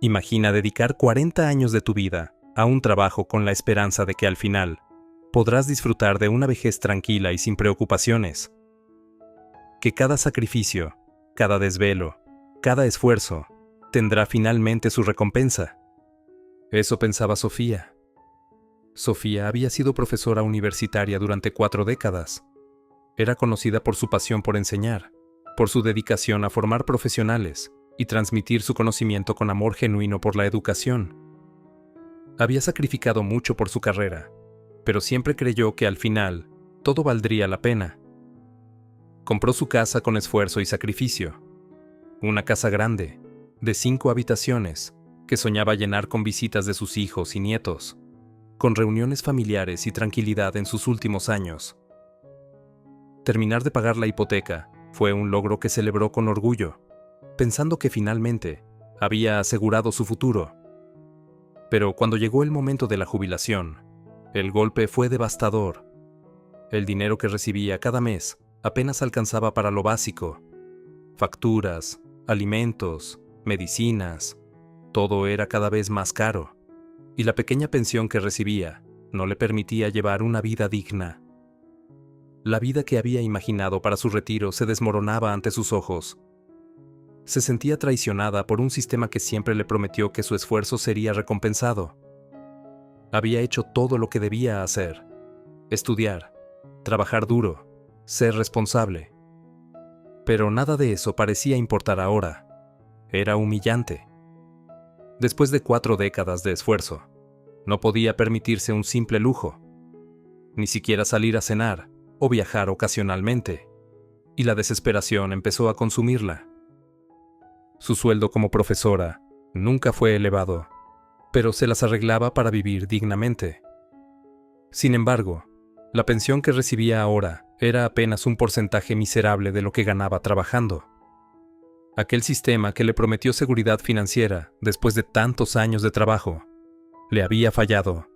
Imagina dedicar 40 años de tu vida a un trabajo con la esperanza de que al final podrás disfrutar de una vejez tranquila y sin preocupaciones. Que cada sacrificio, cada desvelo, cada esfuerzo tendrá finalmente su recompensa. Eso pensaba Sofía. Sofía había sido profesora universitaria durante 4 décadas. Era conocida por su pasión por enseñar, por su dedicación a formar profesionales y transmitir su conocimiento con amor genuino por la educación. Había sacrificado mucho por su carrera, pero siempre creyó que al final todo valdría la pena. Compró su casa con esfuerzo y sacrificio. Una casa grande, de 5 habitaciones, que soñaba llenar con visitas de sus hijos y nietos, con reuniones familiares y tranquilidad en sus últimos años. Terminar de pagar la hipoteca fue un logro que celebró con orgullo, pensando que finalmente había asegurado su futuro. Pero cuando llegó el momento de la jubilación, el golpe fue devastador. El dinero que recibía cada mes apenas alcanzaba para lo básico. Facturas, alimentos, medicinas, todo era cada vez más caro, y la pequeña pensión que recibía no le permitía llevar una vida digna. La vida que había imaginado para su retiro se desmoronaba ante sus ojos. Se sentía traicionada por un sistema que siempre le prometió que su esfuerzo sería recompensado. Había hecho todo lo que debía hacer: estudiar, trabajar duro, ser responsable. Pero nada de eso parecía importar ahora. Era humillante. Después de 4 décadas de esfuerzo, no podía permitirse un simple lujo, ni siquiera salir a cenar o viajar ocasionalmente, y la desesperación empezó a consumirla. Su sueldo como profesora nunca fue elevado, pero se las arreglaba para vivir dignamente. Sin embargo, la pensión que recibía ahora era apenas un porcentaje miserable de lo que ganaba trabajando. Aquel sistema que le prometió seguridad financiera después de tantos años de trabajo le había fallado.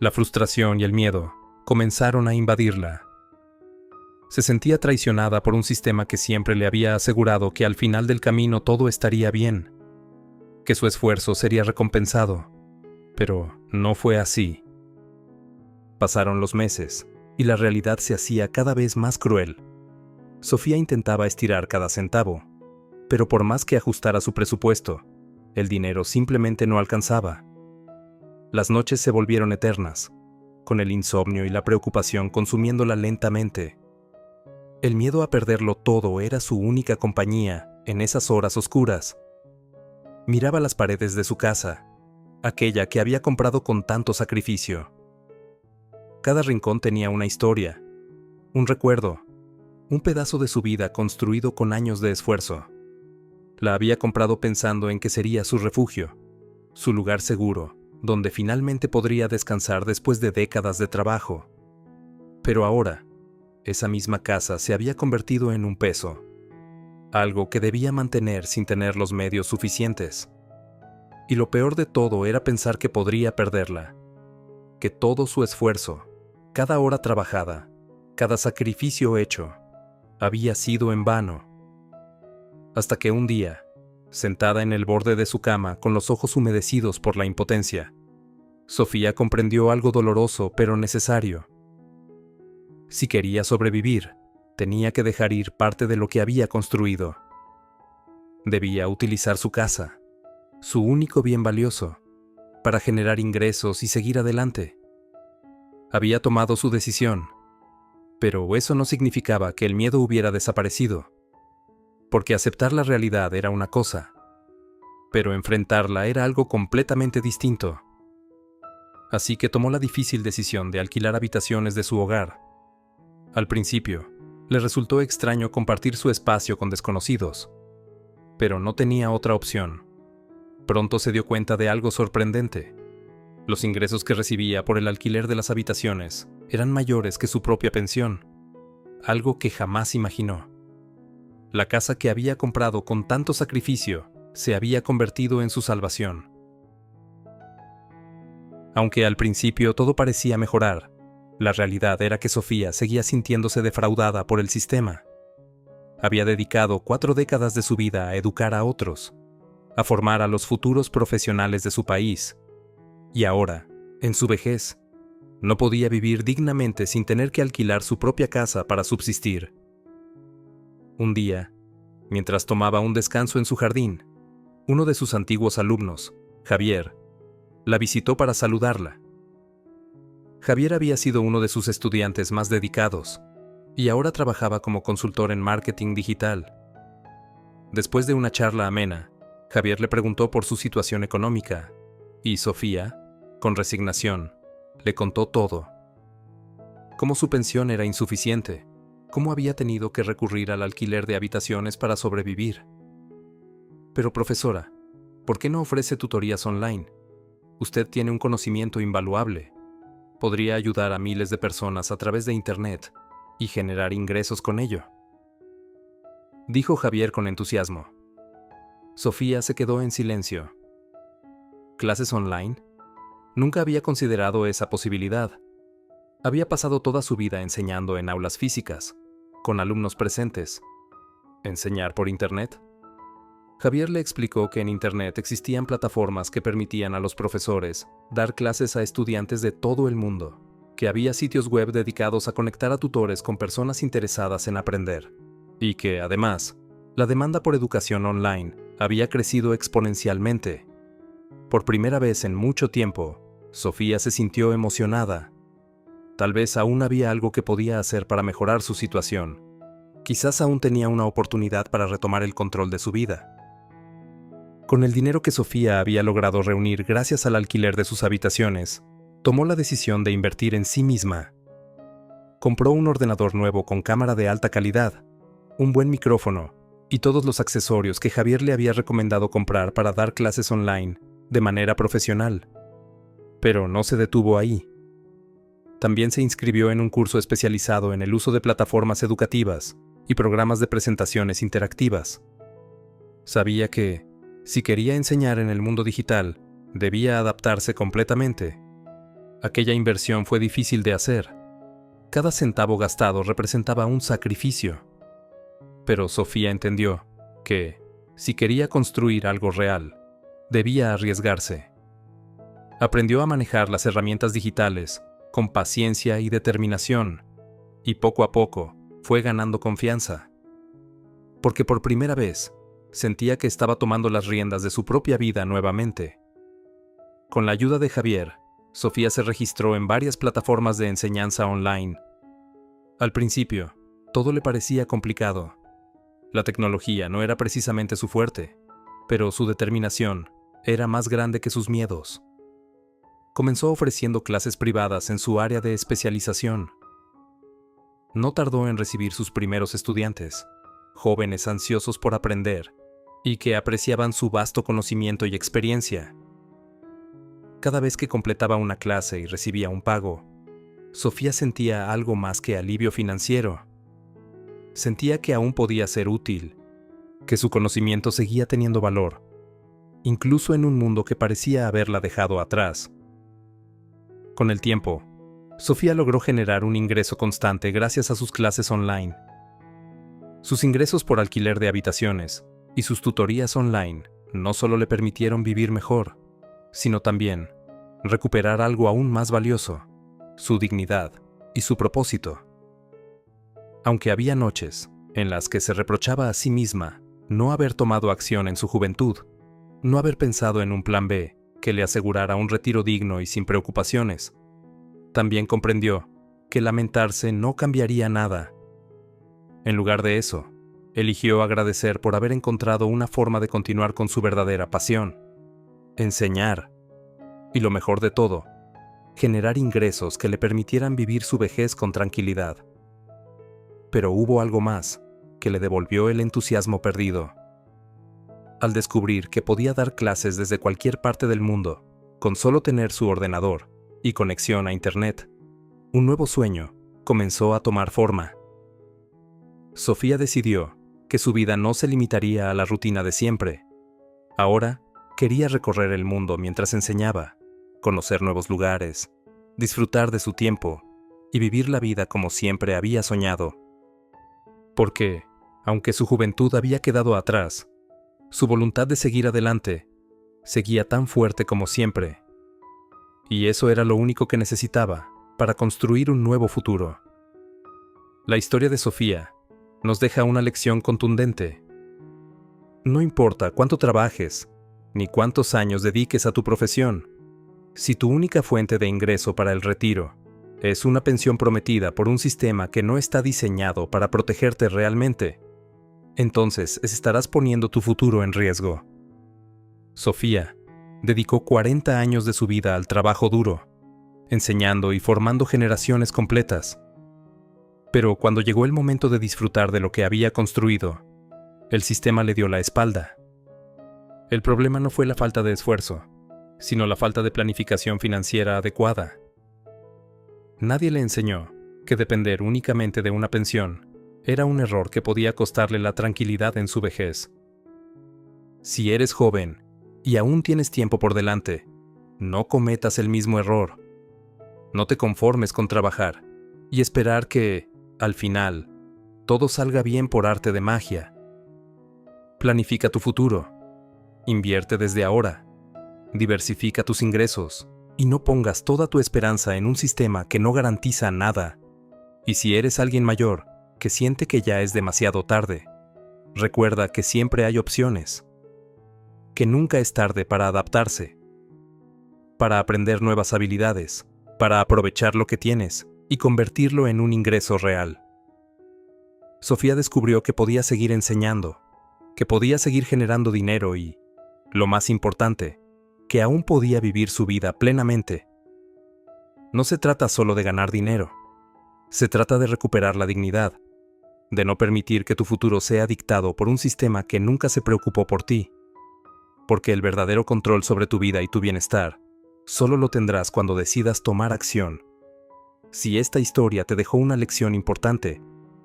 La frustración y el miedo comenzaron a invadirla. Se sentía traicionada por un sistema que siempre le había asegurado que al final del camino todo estaría bien, que su esfuerzo sería recompensado, pero no fue así. Pasaron los meses y la realidad se hacía cada vez más cruel. Sofía intentaba estirar cada centavo, pero por más que ajustara su presupuesto, el dinero simplemente no alcanzaba. Las noches se volvieron eternas, con el insomnio y la preocupación consumiéndola lentamente. El miedo a perderlo todo era su única compañía en esas horas oscuras. Miraba las paredes de su casa, aquella que había comprado con tanto sacrificio. Cada rincón tenía una historia, un recuerdo, un pedazo de su vida construido con años de esfuerzo. La había comprado pensando en que sería su refugio, su lugar seguro, donde finalmente podría descansar después de décadas de trabajo. Pero ahora, esa misma casa se había convertido en un peso, algo que debía mantener sin tener los medios suficientes. Y lo peor de todo era pensar que podría perderla, que todo su esfuerzo, cada hora trabajada, cada sacrificio hecho, había sido en vano. Hasta que un día, sentada en el borde de su cama con los ojos humedecidos por la impotencia, Sofía comprendió algo doloroso pero necesario. Si quería sobrevivir, tenía que dejar ir parte de lo que había construido. Debía utilizar su casa, su único bien valioso, para generar ingresos y seguir adelante. Había tomado su decisión, pero eso no significaba que el miedo hubiera desaparecido, porque aceptar la realidad era una cosa, pero enfrentarla era algo completamente distinto. Así que tomó la difícil decisión de alquilar habitaciones de su hogar. Al principio, le resultó extraño compartir su espacio con desconocidos, pero no tenía otra opción. Pronto se dio cuenta de algo sorprendente. Los ingresos que recibía por el alquiler de las habitaciones eran mayores que su propia pensión, algo que jamás imaginó. La casa que había comprado con tanto sacrificio se había convertido en su salvación. Aunque al principio todo parecía mejorar, la realidad era que Sofía seguía sintiéndose defraudada por el sistema. Había dedicado 4 décadas de su vida a educar a otros, a formar a los futuros profesionales de su país. Y ahora, en su vejez, no podía vivir dignamente sin tener que alquilar su propia casa para subsistir. Un día, mientras tomaba un descanso en su jardín, uno de sus antiguos alumnos, Javier, la visitó para saludarla. Javier había sido uno de sus estudiantes más dedicados y ahora trabajaba como consultor en marketing digital. Después de una charla amena, Javier le preguntó por su situación económica y Sofía, con resignación, le contó todo. Cómo su pensión era insuficiente, cómo había tenido que recurrir al alquiler de habitaciones para sobrevivir. Pero profesora, ¿por qué no ofrece tutorías online? Usted tiene un conocimiento invaluable. Podría ayudar a miles de personas a través de Internet y generar ingresos con ello, dijo Javier con entusiasmo. Sofía se quedó en silencio. ¿Clases online? Nunca había considerado esa posibilidad. Había pasado toda su vida enseñando en aulas físicas, con alumnos presentes. ¿Enseñar por Internet? Javier le explicó que en Internet existían plataformas que permitían a los profesores dar clases a estudiantes de todo el mundo, que había sitios web dedicados a conectar a tutores con personas interesadas en aprender, y que, además, la demanda por educación online había crecido exponencialmente. Por primera vez en mucho tiempo, Sofía se sintió emocionada. Tal vez aún había algo que podía hacer para mejorar su situación. Quizás aún tenía una oportunidad para retomar el control de su vida. Con el dinero que Sofía había logrado reunir gracias al alquiler de sus habitaciones, tomó la decisión de invertir en sí misma. Compró un ordenador nuevo con cámara de alta calidad, un buen micrófono y todos los accesorios que Javier le había recomendado comprar para dar clases online de manera profesional. Pero no se detuvo ahí. También se inscribió en un curso especializado en el uso de plataformas educativas y programas de presentaciones interactivas. Sabía que, si quería enseñar en el mundo digital, debía adaptarse completamente. Aquella inversión fue difícil de hacer. Cada centavo gastado representaba un sacrificio. Pero Sofía entendió que, si quería construir algo real, debía arriesgarse. Aprendió a manejar las herramientas digitales con paciencia y determinación, y poco a poco fue ganando confianza. Porque por primera vez, sentía que estaba tomando las riendas de su propia vida nuevamente. Con la ayuda de Javier, Sofía se registró en varias plataformas de enseñanza online. Al principio, todo le parecía complicado. La tecnología no era precisamente su fuerte, pero su determinación era más grande que sus miedos. Comenzó ofreciendo clases privadas en su área de especialización. No tardó en recibir sus primeros estudiantes, jóvenes ansiosos por aprender y que apreciaban su vasto conocimiento y experiencia. Cada vez que completaba una clase y recibía un pago, Sofía sentía algo más que alivio financiero. Sentía que aún podía ser útil, que su conocimiento seguía teniendo valor, incluso en un mundo que parecía haberla dejado atrás. Con el tiempo, Sofía logró generar un ingreso constante gracias a sus clases online. Sus ingresos por alquiler de habitaciones y sus tutorías online no solo le permitieron vivir mejor, sino también recuperar algo aún más valioso, su dignidad y su propósito. Aunque había noches en las que se reprochaba a sí misma no haber tomado acción en su juventud, no haber pensado en un plan B que le asegurara un retiro digno y sin preocupaciones, también comprendió que lamentarse no cambiaría nada. En lugar de eso, eligió agradecer por haber encontrado una forma de continuar con su verdadera pasión: enseñar. Y lo mejor de todo, generar ingresos que le permitieran vivir su vejez con tranquilidad. Pero hubo algo más que le devolvió el entusiasmo perdido. Al descubrir que podía dar clases desde cualquier parte del mundo, con solo tener su ordenador y conexión a Internet, un nuevo sueño comenzó a tomar forma. Sofía decidió que su vida no se limitaría a la rutina de siempre. Ahora quería recorrer el mundo mientras enseñaba, conocer nuevos lugares, disfrutar de su tiempo y vivir la vida como siempre había soñado. Porque, aunque su juventud había quedado atrás, Su voluntad de seguir adelante seguía tan fuerte como siempre, y eso era lo único que necesitaba para construir un nuevo futuro. La historia de Sofía nos deja una lección contundente. No importa cuánto trabajes, ni cuántos años dediques a tu profesión, si tu única fuente de ingreso para el retiro es una pensión prometida por un sistema que no está diseñado para protegerte realmente, entonces estarás poniendo tu futuro en riesgo. Sofía dedicó 40 años de su vida al trabajo duro, enseñando y formando generaciones completas. Pero cuando llegó el momento de disfrutar de lo que había construido, el sistema le dio la espalda. El problema no fue la falta de esfuerzo, sino la falta de planificación financiera adecuada. Nadie le enseñó que depender únicamente de una pensión era un error que podía costarle la tranquilidad en su vejez. Si eres joven y aún tienes tiempo por delante, no cometas el mismo error. No te conformes con trabajar y esperar que, al final, todo salga bien por arte de magia. Planifica tu futuro. Invierte desde ahora. Diversifica tus ingresos y no pongas toda tu esperanza en un sistema que no garantiza nada. Y si eres alguien mayor que siente que ya es demasiado tarde, recuerda que siempre hay opciones, que nunca es tarde para adaptarse, para aprender nuevas habilidades, para aprovechar lo que tienes y convertirlo en un ingreso real. Sofía descubrió que podía seguir enseñando, que podía seguir generando dinero y, lo más importante, que aún podía vivir su vida plenamente. No se trata solo de ganar dinero, se trata de recuperar la dignidad, de no permitir que tu futuro sea dictado por un sistema que nunca se preocupó por ti, porque el verdadero control sobre tu vida y tu bienestar solo lo tendrás cuando decidas tomar acción. Si esta historia te dejó una lección importante,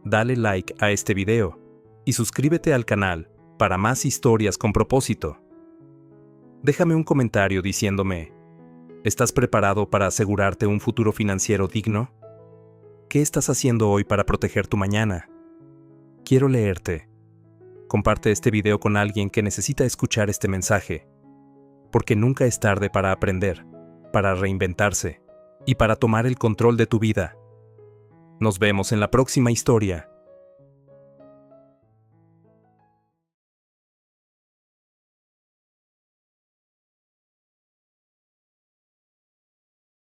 dale like a este video y suscríbete al canal para más historias con propósito. Déjame un comentario diciéndome, ¿estás preparado para asegurarte un futuro financiero digno? ¿Qué estás haciendo hoy para proteger tu mañana? Quiero leerte. Comparte este video con alguien que necesita escuchar este mensaje, porque nunca es tarde para aprender, para reinventarse y para tomar el control de tu vida. Nos vemos en la próxima historia.